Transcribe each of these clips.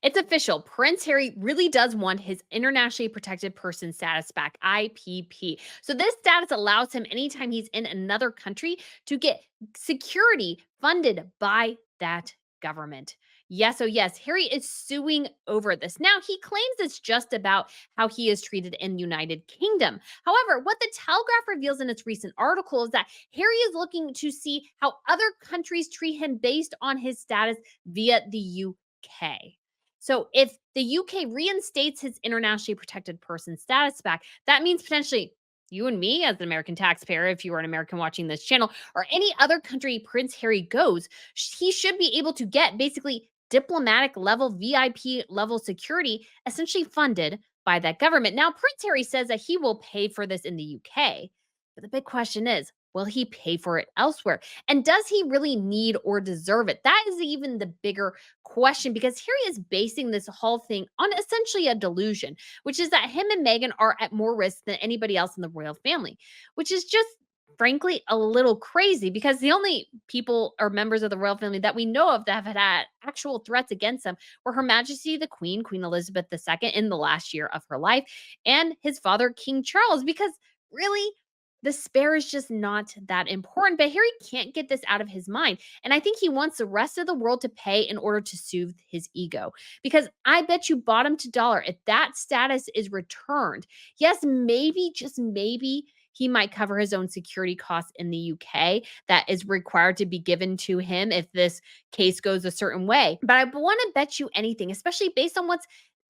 It's official. Prince Harry really does want his internationally protected person status back, IPP. So, this status allows him anytime he's in another country to get security funded by that government. Yes, oh yes, Harry is suing over this. Now, he claims it's just about how he is treated in the United Kingdom. However, what the Telegraph reveals in its recent article is that Harry is looking to see how other countries treat him based on his status via the UK. So if the UK reinstates his internationally protected person status back, that means potentially you and me as an American taxpayer, if you are an American watching this channel, or any other country Prince Harry goes, he should be able to get basically diplomatic level, VIP level security, essentially funded by that government. Now, Prince Harry says that he will pay for this in the UK. But the big question is, will he pay for it elsewhere? And does he really need or deserve it? That is even the bigger question because Harry is basing this whole thing on essentially a delusion, which is that him and Meghan are at more risk than anybody else in the royal family, which is just frankly a little crazy because the only people or members of the royal family that we know of that have had actual threats against them were Her Majesty the Queen, Queen Elizabeth II, in the last year of her life, and his father, King Charles, because really, the spare is just not that important. But Harry can't get this out of his mind. And I think he wants the rest of the world to pay in order to soothe his ego. Because I bet you bottom to dollar, if that status is returned, yes, maybe, just maybe, he might cover his own security costs in the UK that is required to be given to him if this case goes a certain way. But I want to bet you anything, especially based on what's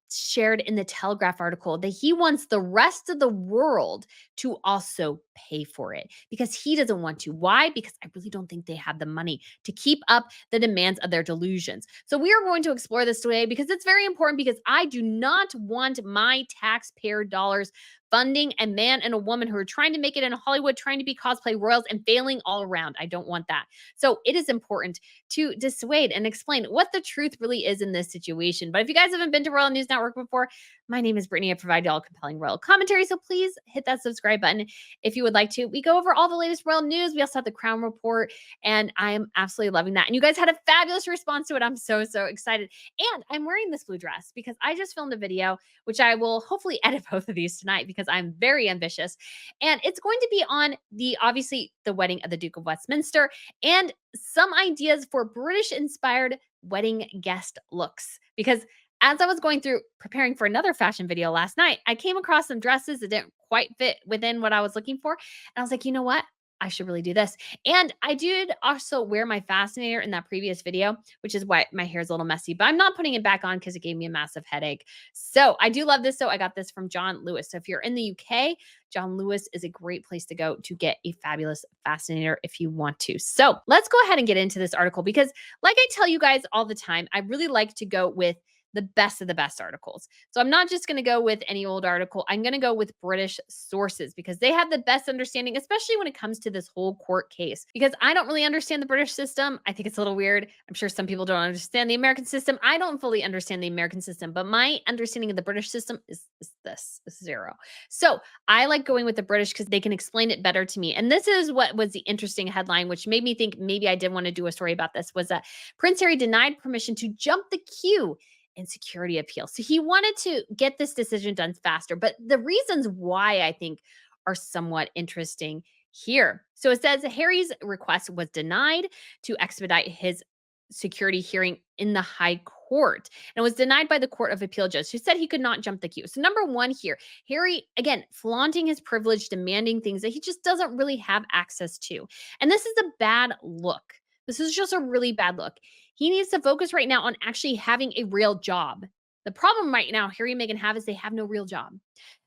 shared in the Telegraph article, that he wants the rest of the world to also pay for it because he doesn't want to. Why? Because I really don't think they have the money to keep up the demands of their delusions. So we are going to explore this today because it's very important because I do not want my taxpayer dollars funding a man and a woman who are trying to make it in Hollywood, trying to be cosplay royals and failing all around. I don't want that. So it is important to dissuade and explain what the truth really is in this situation. But if you guys haven't been to Royal News Network before, my name is Brittany. I provide y'all compelling royal commentary. So please hit that subscribe button if you would like to. We go over all the latest royal news. We also have the Crown Report, and I am absolutely loving that. And you guys had a fabulous response to it. I'm so, so excited. And I'm wearing this blue dress because I just filmed a video, which I will hopefully edit both of these tonight because I'm very ambitious. And it's going to be on obviously, the wedding of the Duke of Westminster and some ideas for British inspired wedding guest looks. Because as I was going through preparing for another fashion video last night, I came across some dresses that didn't quite fit within what I was looking for. And I was like, you know what? I should really do this. And I did also wear my fascinator in that previous video, which is why my hair is a little messy, but I'm not putting it back on because it gave me a massive headache. So I do love this. So I got this from John Lewis. So if you're in the UK, John Lewis is a great place to go to get a fabulous fascinator if you want to. So let's go ahead and get into this article because, like I tell you guys all the time, I really like to go with the best of the best articles. So I'm not just going to go with any old article. I'm going to go with British sources because they have the best understanding, especially when it comes to this whole court case. Because I don't really understand the British system. I think it's a little weird. I'm sure some people don't understand the American system. I don't fully understand the American system, but my understanding of the British system is this zero. So I like going with the British because they can explain it better to me. And this is what was the interesting headline, which made me think maybe I did want to do a story about this, was that Prince Harry denied permission to jump the queue in security appeal. So he wanted to get this decision done faster. But the reasons why I think are somewhat interesting here. So it says Harry's request was denied to expedite his security hearing in the High Court and was denied by the Court of Appeal judge who said he could not jump the queue. So number one here, Harry, again, flaunting his privilege, demanding things that he just doesn't really have access to. And this is a bad look. This is just a really bad look. He needs to focus right now on actually having a real job. The problem right now, Harry and Meghan have is they have no real job.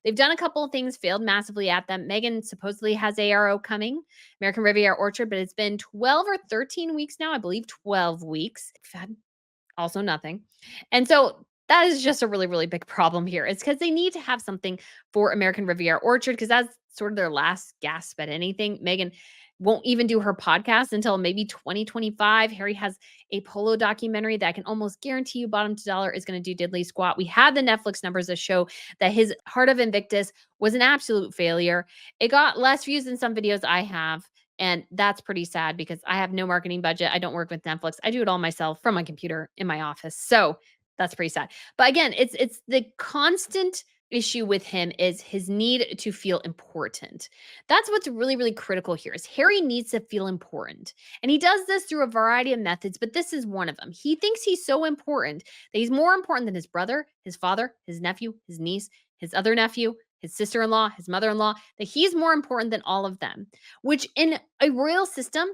They've done a couple of things, failed massively at them. Meghan supposedly has ARO coming, American Riviera Orchard, but it's been 12 or 13 weeks now. I believe 12 weeks. We've had also nothing. And so that is just a really, really big problem here. It's because they need to have something for American Riviera Orchard because that's sort of their last gasp at anything. Meghan won't even do her podcast until maybe 2025. Harry has a polo documentary that I can almost guarantee you bottom to dollar is going to do diddly squat. We have the Netflix numbers that show that his Heart of Invictus was an absolute failure. It got less views than some videos I have. And that's pretty sad because I have no marketing budget. I don't work with Netflix. I do it all myself from my computer in my office. So That's pretty sad. But again, it's the constant issue with him is his need to feel important. That's what's really, really critical here is Harry needs to feel important. And he does this through a variety of methods, but this is one of them. He thinks he's so important that he's more important than his brother, his father, his nephew, his niece, his other nephew, his sister-in-law, his mother-in-law, that he's more important than all of them, which in a royal system,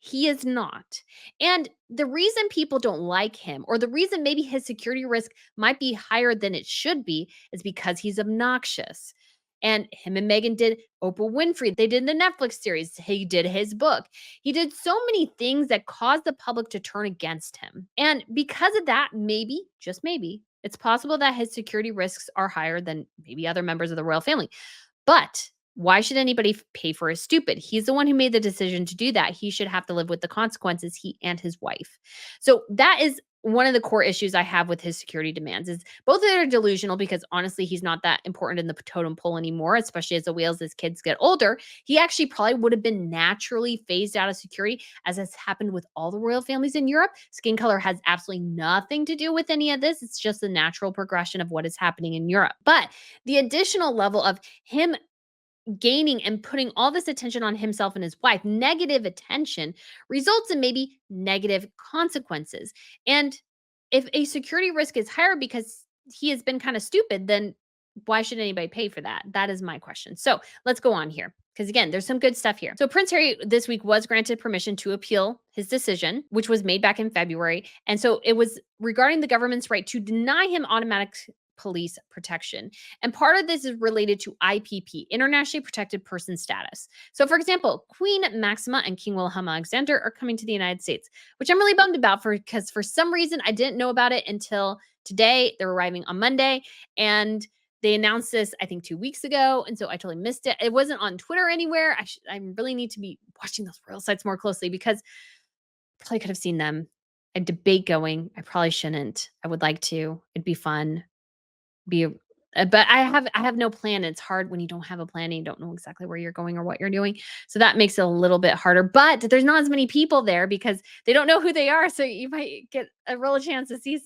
he is not. And the reason people don't like him, or the reason maybe his security risk might be higher than it should be, is because he's obnoxious. And him and Meghan did Oprah Winfrey. They did the Netflix series. He did his book. He did so many things that caused the public to turn against him. And because of that, maybe, just maybe, it's possible that his security risks are higher than maybe other members of the royal family. But why should anybody pay for his stupid? He's the one who made the decision to do that. He should have to live with the consequences, he and his wife. So that is one of the core issues I have with his security demands is both of them are delusional because honestly, he's not that important in the totem pole anymore, especially as the Wales' kids get older. He actually probably would have been naturally phased out of security, as has happened with all the royal families in Europe. Skin color has absolutely nothing to do with any of this. It's just the natural progression of what is happening in Europe. But the additional level of him gaining and putting all this attention on himself and his wife, negative attention results in maybe negative consequences. And if a security risk is higher because he has been kind of stupid, then why should anybody pay for that? That is my question. So let's go on here. Because again, there's some good stuff here. So Prince Harry this week was granted permission to appeal his decision, which was made back in February. And so it was regarding the government's right to deny him automatic police protection. And part of this is related to IPP, internationally protected person status. So, for example, Queen Maxima and King Wilhelm Alexander are coming to the United States, which I'm really bummed about because for some reason I didn't know about it until today. They're arriving on Monday, and they announced this, I think, 2 weeks ago. And so I totally missed it. It wasn't on Twitter anywhere. I really need to be watching those royal sites more closely because I probably could have seen them. A debate going. I probably shouldn't. I would like to. It'd be fun. Be but I have no plan. It's hard when you don't have a plan and you don't know exactly where you're going or what you're doing. So that makes it a little bit harder. But there's not as many people there because they don't know who they are. So you might get a real chance to see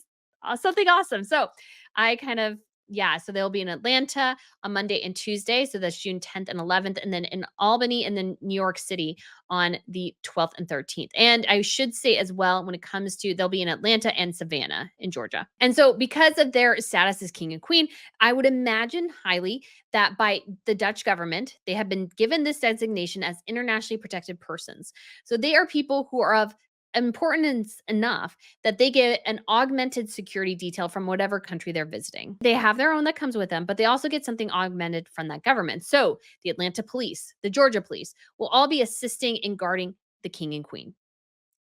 something awesome. So I kind of yeah, so they'll be in Atlanta on Monday and Tuesday. So that's June 10th and 11th, and then in Albany and then New York City on the 12th and 13th. And I should say as well, when it comes to they'll be in Atlanta and Savannah in Georgia. And so because of their status as king and queen, I would imagine highly that by the Dutch government, they have been given this designation as internationally protected persons. So they are people who are of importance enough that they get an augmented security detail from whatever country they're visiting. They have their own that comes with them, but they also get something augmented from that government. So the Atlanta police, the Georgia police will all be assisting in guarding the king and queen,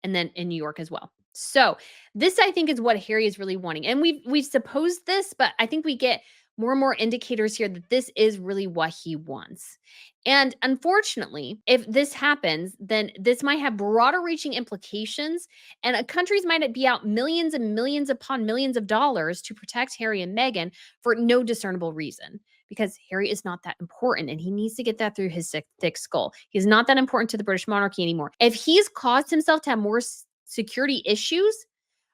and then in New York as well. So this I think is what Harry is really wanting. And we've supposed this, but I think we get more and more indicators here that this is really what he wants. And unfortunately, if this happens, then this might have broader reaching implications, and countries might be out millions and millions upon millions of dollars to protect Harry and Meghan for no discernible reason. Because Harry is not that important and he needs to get that through his thick skull. He's not that important to the British monarchy anymore. If he's caused himself to have more security issues,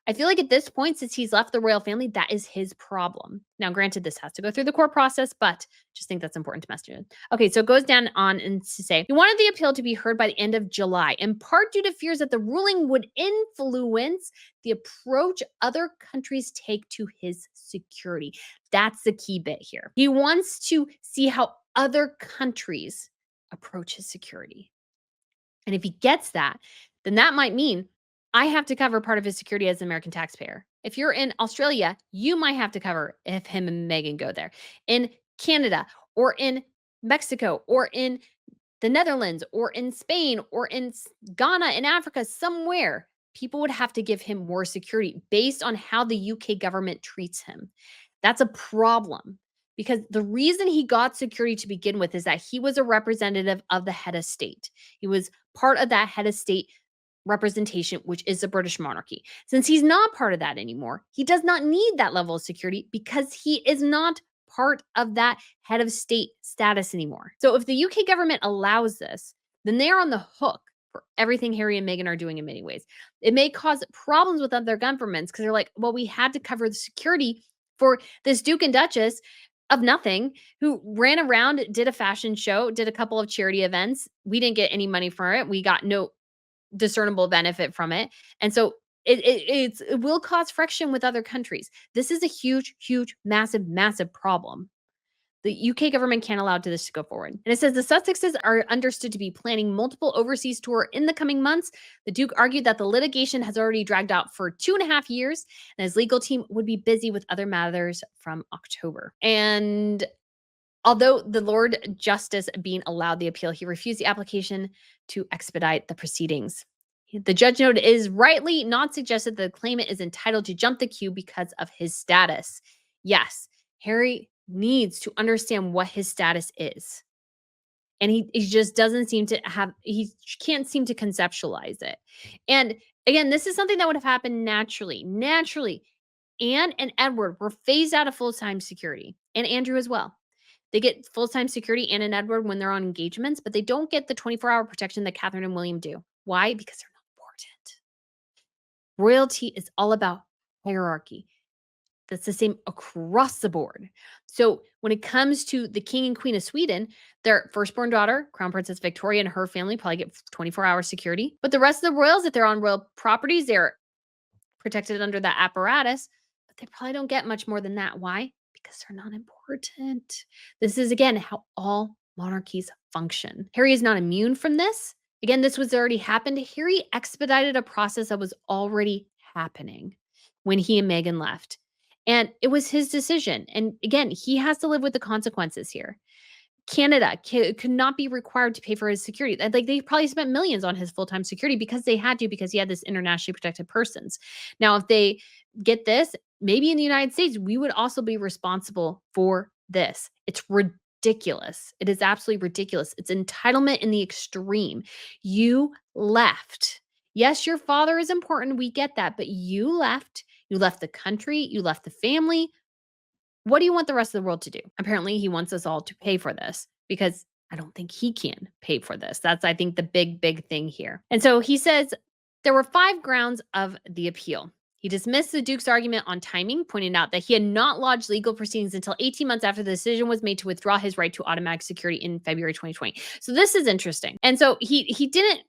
I feel like at this point, since he's left the royal family, that is his problem. Now, granted, this has to go through the court process, but just think that's important to message in. Okay, so it goes down on and to say he wanted the appeal to be heard by the end of July, in part due to fears that the ruling would influence the approach other countries take to his security. That's the key bit here. He wants to see how other countries approach his security. And if he gets that, then that might mean I have to cover part of his security as an American taxpayer. If you're in Australia, you might have to cover if him and Meghan go there. In Canada or in Mexico or in the Netherlands or in Spain or in Ghana in Africa, somewhere, people would have to give him more security based on how the UK government treats him. That's a problem because the reason he got security to begin with is that he was a representative of the head of state. He was part of that head of state representation, which is the British monarchy. Since he's not part of that anymore, he does not need that level of security because he is not part of that head of state status anymore. So if the UK government allows this, then they are on the hook for everything Harry and Meghan are doing in many ways. It may cause problems with other governments because they're like, well, we had to cover the security for this Duke and Duchess of nothing who ran around, did a fashion show, did a couple of charity events. We didn't get any money for it. We got no discernible benefit from it. And so it will cause friction with other countries. This is a huge, huge, massive, massive problem. The UK government can't allow this to go forward. And it says the Sussexes are understood to be planning multiple overseas tour in the coming months. The Duke argued that the litigation has already dragged out for 2.5 years, and his legal team would be busy with other matters from October. And although the Lord Justice being allowed the appeal, he refused the application to expedite the proceedings. The judge noted it is rightly not suggested that the claimant is entitled to jump the queue because of his status. Yes, Harry needs to understand what his status is. And he just doesn't seem to have, he can't seem to conceptualize it. And again, this is something that would have happened naturally. Naturally, Anne and Edward were phased out of full time security, and Andrew as well. They get full time security, Anne and Edward, when they're on engagements, but they don't get the 24-hour protection that Catherine and William do. Why? Because they're not important. Royalty is all about hierarchy. That's the same across the board. So when it comes to the king and queen of Sweden, their firstborn daughter, Crown Princess Victoria, and her family probably get 24-hour security. But the rest of the royals, if they're on royal properties, they're protected under that apparatus, but they probably don't get much more than that. Why? Because they're not important. This is, again, how all monarchies function. Harry is not immune from this. Again, this was already happened. Harry expedited a process that was already happening when he and Meghan left. And it was his decision. And again, he has to live with the consequences here. Canada could not be required to pay for his security. Like they probably spent millions on his full time security because they had to, because he had this internationally protected persons. Now, if they get this, maybe in the United States, we would also be responsible for this. It's ridiculous. It is absolutely ridiculous. It's entitlement in the extreme. You left. Yes, your father is important. We get that. But you left. You left the country. You left the family. What do you want the rest of the world to do? Apparently, he wants us all to pay for this because I don't think he can pay for this. That's, I think, the big, big thing here. And so he says there were 5 grounds of the appeal. He dismissed the Duke's argument on timing, pointing out that he had not lodged legal proceedings until 18 months after the decision was made to withdraw his right to automatic security in February 2020. So this is interesting. And so he didn't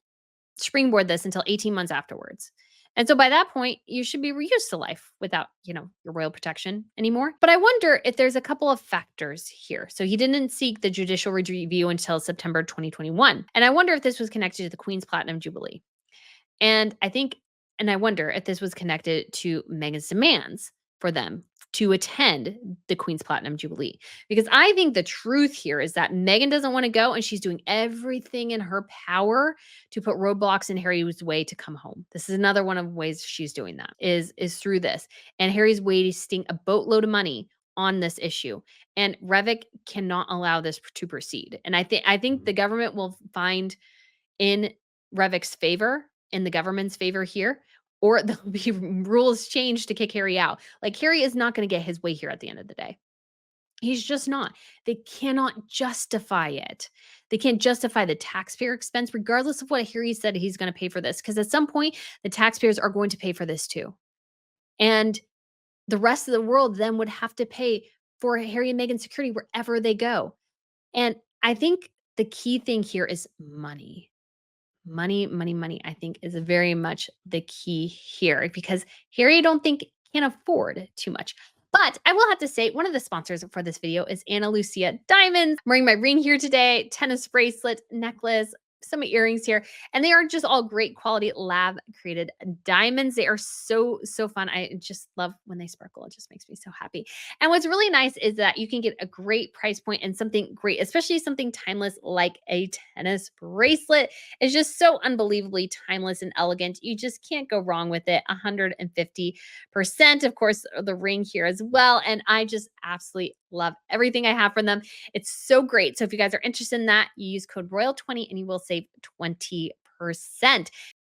springboard this until 18 months afterwards. And so by that point, you should be reused to life without, your royal protection anymore. But I wonder if there's a couple of factors here. So he didn't seek the judicial review until September 2021. And I wonder if this was connected to the Queen's Platinum Jubilee. And I wonder if this was connected to Meghan's demands for them to attend the Queen's Platinum Jubilee. Because I think the truth here is that Meghan doesn't want to go, and she's doing everything in her power to put roadblocks in Harry's way to come home. This is another one of ways she's doing that is through this. And Harry's wasting a boatload of money on this issue. And Revick cannot allow this to proceed. And I think the government will find in Revick's favor, in the government's favor here, or there'll be rules changed to kick Harry out. Like, Harry is not going to get his way here at the end of the day. He's just not. They cannot justify it. They can't justify the taxpayer expense, regardless of what Harry said he's going to pay for this. Because at some point, the taxpayers are going to pay for this too. And the rest of the world then would have to pay for Harry and Meghan's security wherever they go. And I think the key thing here is money. Money, money, money, I think, is very much the key here because Harry, I don't think, can afford too much. But I will have to say, one of the sponsors for this video is Ana Lucia Diamonds. I'm wearing my ring here today, tennis bracelet, necklace, some earrings here, and they are just all great quality lab created diamonds. They are so, so fun. I just love when they sparkle. It just makes me so happy. And what's really nice is that you can get a great price point and something great, especially something timeless like a tennis bracelet. It's just so unbelievably timeless and elegant. You just can't go wrong with it. 150%. Of course, the ring here as well. And I just absolutely love everything I have from them. It's so great. So if you guys are interested in that, you use code ROYAL20 and you will save 20%.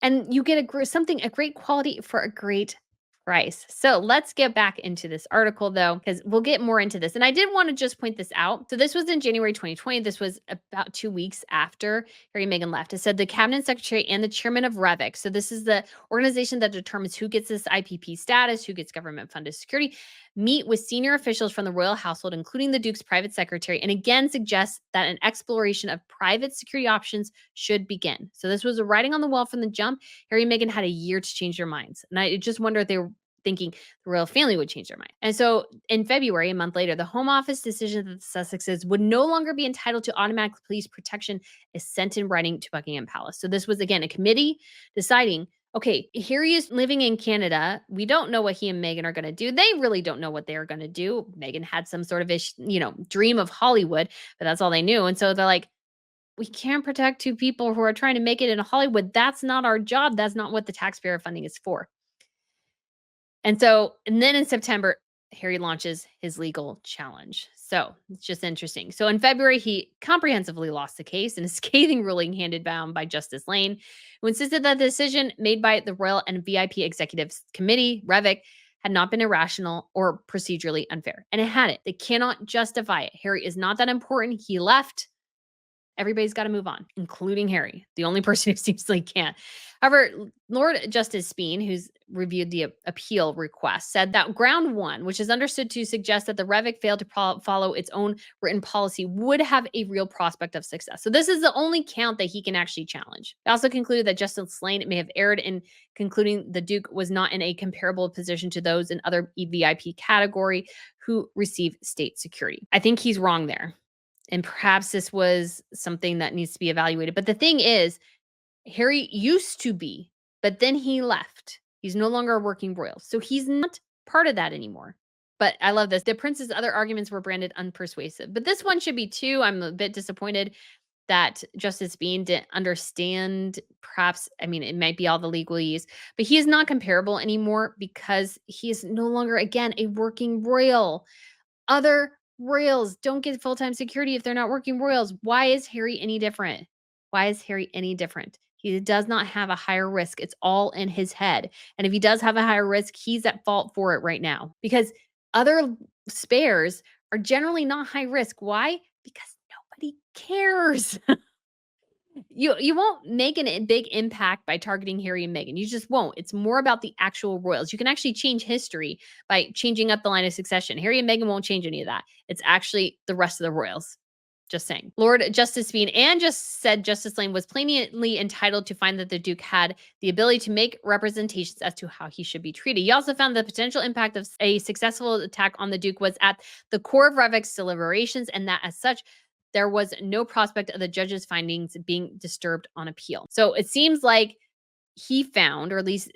And you get a great quality for a great price. So let's get back into this article though, because we'll get more into this. And I did want to just point this out. So this was in January 2020. This was about 2 weeks after Harry and Meghan left. It said the cabinet secretary and the chairman of Revik. So this is the organization that determines who gets this IPP status, who gets government funded security, meet with senior officials from the royal household, including the Duke's private secretary, and again suggests that an exploration of private security options should begin. So this was a writing on the wall from the jump. Harry and Meghan had a year to change their minds. And I just wonder if they were thinking the royal family would change their mind. And so in February, a month later, the Home Office decision that the Sussexes would no longer be entitled to automatic police protection is sent in writing to Buckingham Palace. So this was again a committee deciding, okay, here he is living in Canada. We don't know what he and Meghan are going to do. They really don't know what they are going to do. Meghan had some sort of dream of Hollywood, but that's all they knew. And so they're like, we can't protect two people who are trying to make it in Hollywood. That's not our job. That's not what the taxpayer funding is for. And then in September, Harry launches his legal challenge. So it's just interesting. So in February, he comprehensively lost the case in a scathing ruling handed down by Justice Lane, who insisted that the decision made by the Royal and VIP Executives Committee, Revik, had not been irrational or procedurally unfair. And it hadn't. They cannot justify it. Harry is not that important. He left. Everybody's got to move on, including Harry, the only person who seems like can't. However, Lord Justice Speen, who's reviewed the appeal request, said that ground one, which is understood to suggest that the Revik failed to follow its own written policy, would have a real prospect of success. So this is the only count that he can actually challenge. They also concluded that Justice Lane may have erred in concluding the Duke was not in a comparable position to those in other VIP category who receive state security. I think he's wrong there. And perhaps this was something that needs to be evaluated. But the thing is, Harry used to be, but then he left. He's no longer a working royal. So he's not part of that anymore. But I love this. The prince's other arguments were branded unpersuasive. But this one should be too. I'm a bit disappointed that Justice Bean didn't understand. Perhaps, I mean, it might be all the legalese, but he is not comparable anymore because he is no longer, again, a working royal. Other royals don't get full-time security if they're not working royals. Why is Harry any different? Why is Harry any different? He does not have a higher risk. It's all in his head. And if he does have a higher risk, he's at fault for it right now because other spares are generally not high risk. Why? Because nobody cares. You won't make a big impact by targeting Harry and Meghan. You just won't. It's more about the actual royals. You can actually change history by changing up the line of succession. Harry and Meghan won't change any of that. It's actually the rest of the royals. Just saying. Lord Justice Bean and just said Justice Lane was plainly entitled to find that the Duke had the ability to make representations as to how he should be treated. He also found the potential impact of a successful attack on the Duke was at the core of Revik's deliberations, and that as such, there was no prospect of the judge's findings being disturbed on appeal. So it seems like he found, or at least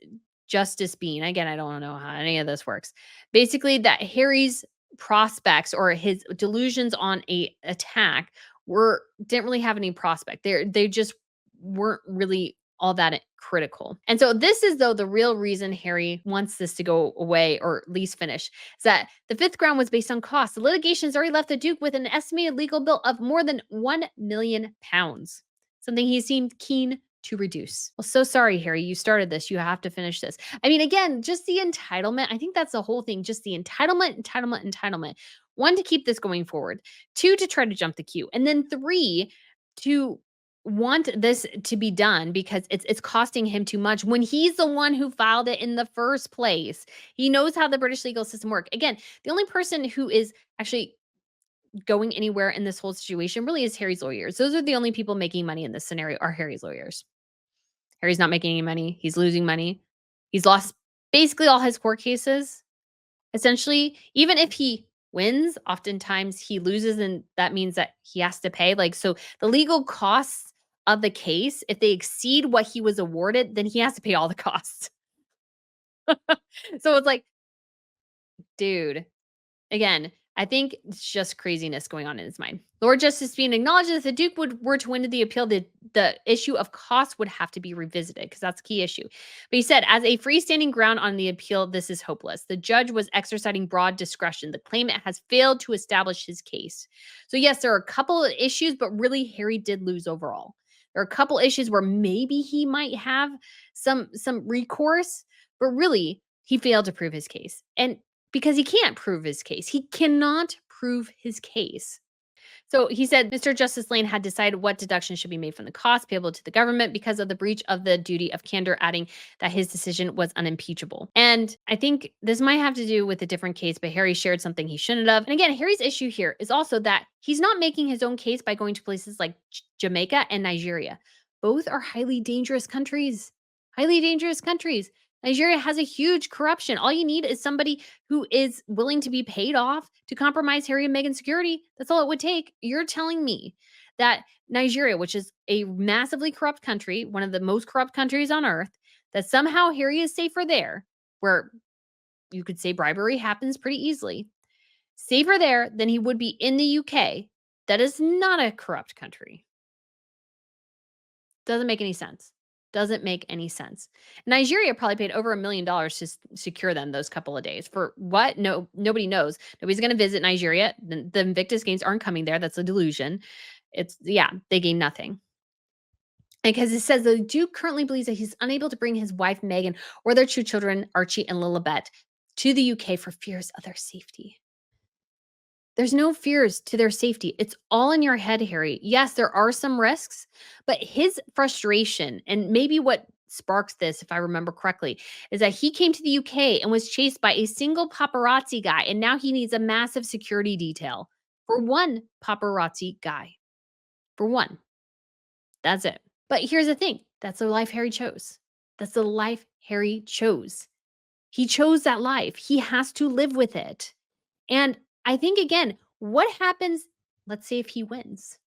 Justice Bean, again, I don't know how any of this works, basically that Harry's prospects or his delusions on a attack didn't really have any prospect. They just weren't really all that critical. And so this is though the real reason Harry wants this to go away or at least finish. Is that the fifth ground was based on cost. The litigation has already left the Duke with an estimated legal bill of more than £1 million, something he seemed keen to reduce. Well, so sorry, Harry, you started this. You have to finish this. I mean, again, just the entitlement. I think that's the whole thing. Just the entitlement. One, to keep this going forward. Two, to try to jump the queue. And then three, to want this to be done because it's costing him too much when he's the one who filed it in the first place. He knows how the British legal system work. Again, the only person who is actually going anywhere in this whole situation really is Harry's lawyers. Those are the only people making money in this scenario are Harry's lawyers. Harry's not making any money. He's losing money. He's lost basically all his court cases. Essentially, even if he wins, oftentimes he loses, and that means that he has to pay. Like, so the legal costs of the case, if they exceed what he was awarded, then he has to pay all the costs. So it's like, dude, again, I think it's just craziness going on in his mind. Lord Justice Bean acknowledged that if the Duke were to win the appeal, the issue of cost would have to be revisited because that's a key issue. But he said, as a freestanding ground on the appeal, this is hopeless. The judge was exercising broad discretion. The claimant has failed to establish his case. So yes, there are a couple of issues, but really Harry did lose overall. There are a couple issues where maybe he might have some recourse, but really He failed to prove his case. And because he can't prove his case, he cannot prove his case. So he said Mr. Justice Lane had decided what deductions should be made from the cost payable to the government because of the breach of the duty of candor, adding that his decision was unimpeachable. And I think this might have to do with a different case, but Harry shared something he shouldn't have. And again, Harry's issue here is also that he's not making his own case by going to places like Jamaica and Nigeria. Both are highly dangerous countries. Highly dangerous countries. Nigeria has a huge corruption. All you need is somebody who is willing to be paid off to compromise Harry and Meghan's security. That's all it would take. You're telling me that Nigeria, which is a massively corrupt country, one of the most corrupt countries on earth, that somehow Harry is safer there, where you could say bribery happens pretty easily, safer there than he would be in the UK. That is not a corrupt country. Doesn't make any sense. Doesn't make any sense. Nigeria probably paid over $1 million to secure them those couple of days. For what? No, nobody knows. Nobody's going to visit Nigeria. The Invictus Games aren't coming there. That's a delusion. Yeah, they gain nothing. Because it says the Duke currently believes that he's unable to bring his wife, Meghan, or their two children, Archie and Lilibet, to the UK for fears of their safety. There's no fears to their safety. It's all in your head, Harry. Yes, there are some risks, but his frustration and maybe what sparks this, if I remember correctly, is that he came to the UK and was chased by a single paparazzi guy, and now he needs a massive security detail for one paparazzi guy. For one. That's it. But here's the thing, that's the life Harry chose. That's the life Harry chose. He chose that life. He has to live with it. And I think again, what happens, let's say if he wins?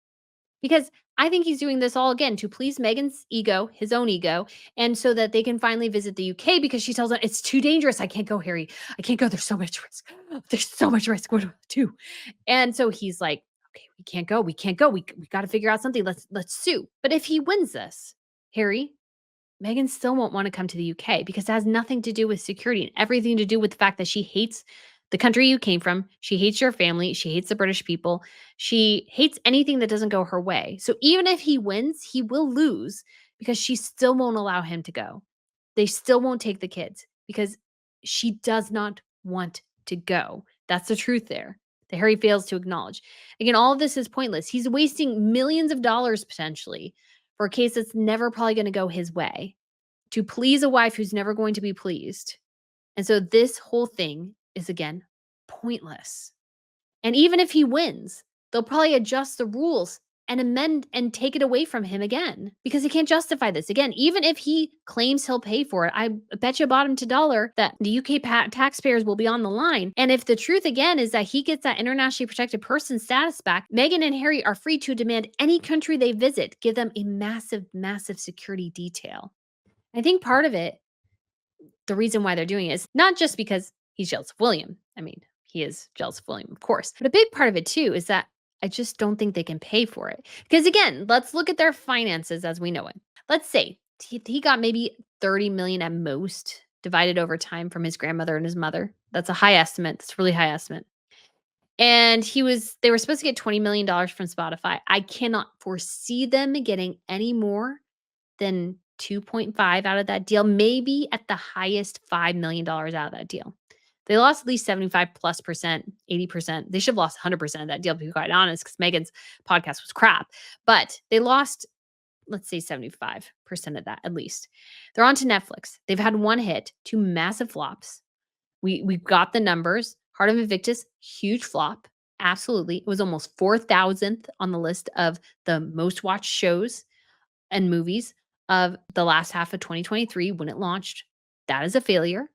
Because I think he's doing this all again to please Meghan's ego, his own ego, and so that they can finally visit the UK because she tells him it's too dangerous. I can't go, Harry. I can't go. There's so much risk. There's so much risk. What do I do? And so he's like, okay, we can't go. We can't go. We got to figure out something. Let's sue. But if he wins this, Harry, Meghan still won't want to come to the UK because it has nothing to do with security and everything to do with the fact that she hates the country you came from. She hates your family. She hates the British people. She hates anything that doesn't go her way. So even if he wins, he will lose because she still won't allow him to go. They still won't take the kids because she does not want to go. That's the truth there that Harry fails to acknowledge. Again, all of this is pointless. He's wasting millions of dollars potentially for a case that's never probably going to go his way to please a wife who's never going to be pleased. And so this whole thing is again pointless. And even if he wins, they'll probably adjust the rules and amend and take it away from him again because he can't justify this. Again, even if he claims he'll pay for it, I bet you bottom to dollar that the UK taxpayers will be on the line. And if the truth again is that he gets that internationally protected person status back, Meghan and Harry are free to demand any country they visit give them a massive, massive security detail. I think part of it, the reason why they're doing it is not just because he's jealous of William. I mean, he is jealous of William, of course. But a big part of it too is that I just don't think they can pay for it. Because again, let's look at their finances as we know it. Let's say he got maybe 30 million at most divided over time from his grandmother and his mother. That's a high estimate. That's a really high estimate. And they were supposed to get $20 million from Spotify. I cannot foresee them getting any more than 2.5 out of that deal, maybe at the highest $5 million out of that deal. They lost at least 75+%, 80%. They should have lost 100% of that deal, to be quite honest, because Meghan's podcast was crap. But they lost, let's say 75% of that at least. They're on to Netflix. They've had one hit, two massive flops. We got the numbers. Heart of Invictus, huge flop. Absolutely. It was almost 4,000th on the list of the most watched shows and movies of the last half of 2023 when it launched. That is a failure.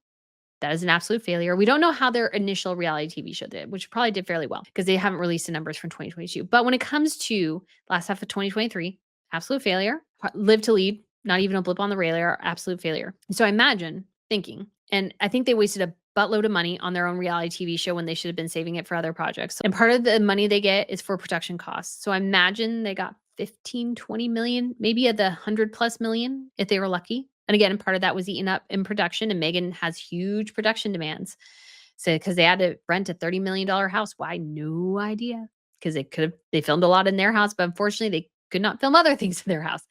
That is an absolute failure. We don't know how their initial reality TV show did, which probably did fairly well because they haven't released the numbers from 2022. But when it comes to last half of 2023, absolute failure. Live to Lead, not even a blip on the radar, absolute failure. So I imagine thinking, and I think they wasted a buttload of money on their own reality TV show when they should have been saving it for other projects. And part of the money they get is for production costs. So I imagine they got 15, 20 million, maybe at the 100+ million if they were lucky. And again, part of that was eaten up in production, and Meghan has huge production demands. So because they had to rent a $30 million house. Why? No idea. Because they filmed a lot in their house, but unfortunately they could not film other things in their house.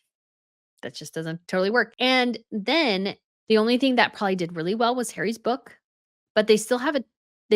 That just doesn't totally work. And then The only thing that probably did really well was Harry's book, but they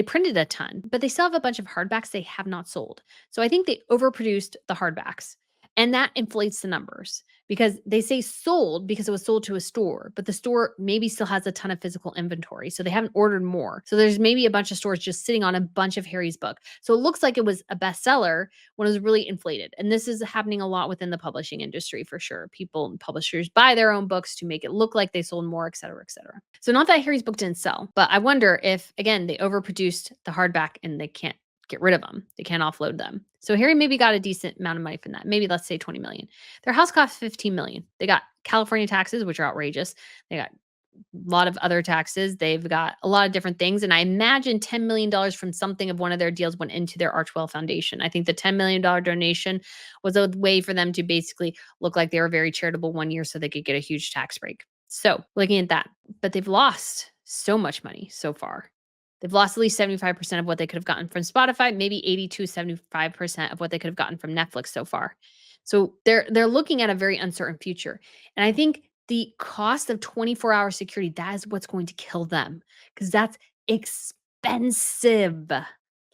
printed a ton, but they still have a bunch of hardbacks they have not sold. So I think they overproduced the hardbacks, and that inflates the numbers because they say sold because it was sold to a store, but the store maybe still has a ton of physical inventory. So they haven't ordered more. So there's maybe a bunch of stores just sitting on a bunch of Harry's book. So it looks like it was a bestseller when it was really inflated. And this is happening a lot within the publishing industry for sure. People and publishers buy their own books to make it look like they sold more, et cetera, et cetera. So not that Harry's book didn't sell, but I wonder if, again, they overproduced the hardback and they can't get rid of them. They can't offload them. So Harry maybe got a decent amount of money from that. Maybe let's say 20 million. Their house cost 15 million. They got California taxes, which are outrageous. They got a lot of other taxes. They've got a lot of different things. And I imagine $10 million from something of one of their deals went into their Archwell Foundation. I think the $10 million donation was a way for them to basically look like they were very charitable one year so they could get a huge tax break. So looking at that, but they've lost so much money so far. They've lost at least 75% of what they could have gotten from Spotify, maybe 80 to 75% of what they could have gotten from Netflix so far. So they're looking at a very uncertain future. And I think the cost of 24-hour security, that is what's going to kill them because that's expensive.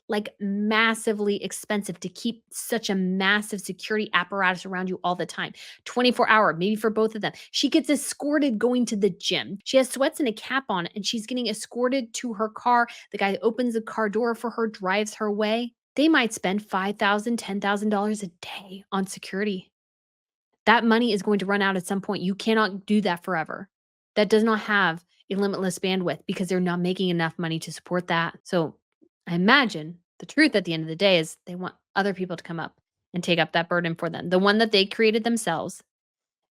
Like massively expensive to keep such a massive security apparatus around you all the time. 24-hour, maybe for both of them. She gets escorted going to the gym. She has sweats and a cap on, and she's getting escorted to her car. The guy opens the car door for her, drives her away. They might spend $5,000, $10,000 a day on security. That money is going to run out at some point. You cannot do that forever. That does not have a limitless bandwidth because they're not making enough money to support that. So I imagine the truth at the end of the day is they want other people to come up and take up that burden for them, the one that they created themselves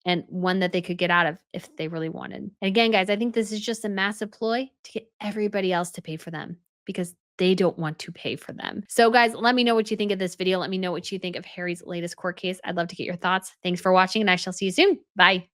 and one that they could get out of if they really wanted. And again, guys, I think this is just a massive ploy to get everybody else to pay for them because they don't want to pay for them. So, guys, let me know what you think of this video. Let me know what you think of Harry's latest court case. I'd love to get your thoughts. Thanks for watching, and I shall see you soon. Bye.